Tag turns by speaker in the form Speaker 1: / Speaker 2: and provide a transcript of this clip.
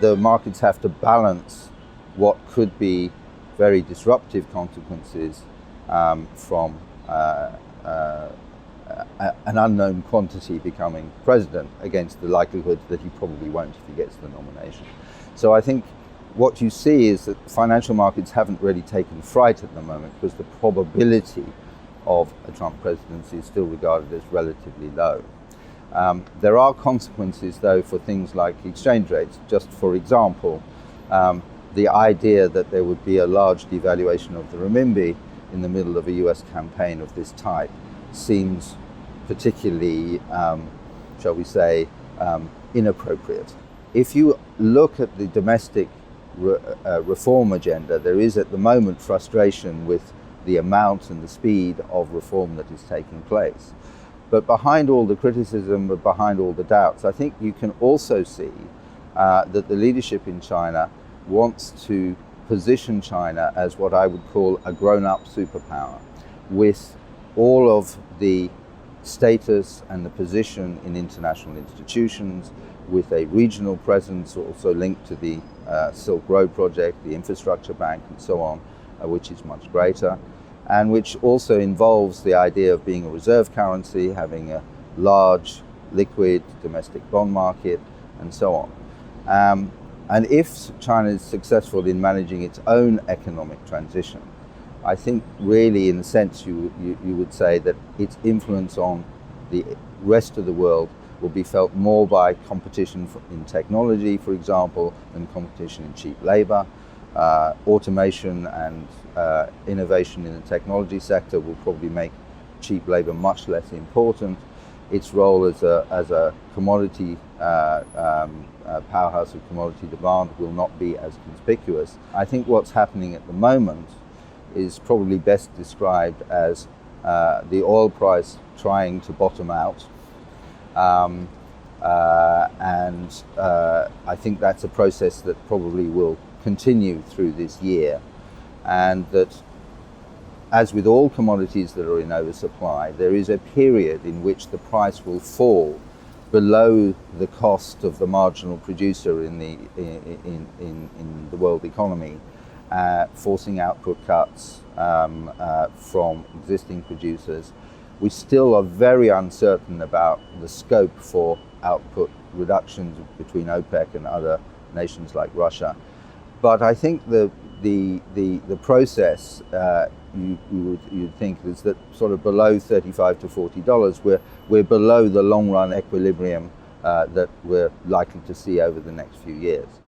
Speaker 1: the markets have to balance what could be very disruptive consequences from an unknown quantity becoming president against the likelihood that he probably won't if he gets the nomination. So I think what you see is that financial markets haven't really taken fright at the moment because the probability of a Trump presidency is still regarded as relatively low. There are consequences, though, for things like exchange rates. Just for example, the idea that there would be a large devaluation of the renminbi in the middle of a US campaign of this type seems particularly, shall we say, inappropriate. If you look at the domestic reform agenda, there is at the moment frustration with the amount and the speed of reform that is taking place. But behind all the criticism, but behind all the doubts, I think you can also see that the leadership in China wants to position China as what I would call a grown-up superpower, with all of the status and the position in international institutions, with a regional presence also linked to the Silk Road project, the infrastructure bank and so on, which is much greater, and which also involves the idea of being a reserve currency, having a large liquid domestic bond market and so on. And if China is successful in managing its own economic transition, I think really in a sense you would say that its influence on the rest of the world will be felt more by competition in technology, for example, than competition in cheap labor. Automation and innovation in the technology sector will probably make cheap labor much less important. Its role as a commodity powerhouse of commodity demand will not be as conspicuous. I think what's happening at the moment is probably best described as the oil price trying to bottom out. And I think that's a process that probably will continue through this year, and that, as with all commodities that are in oversupply, there is a period in which the price will fall below the cost of the marginal producer in the world economy, forcing output cuts from existing producers. We still are very uncertain about the scope for output reductions between OPEC and other nations like Russia. But I think the process you'd think is that sort of below $35 to $40, we're below the long run equilibrium that we're likely to see over the next few years.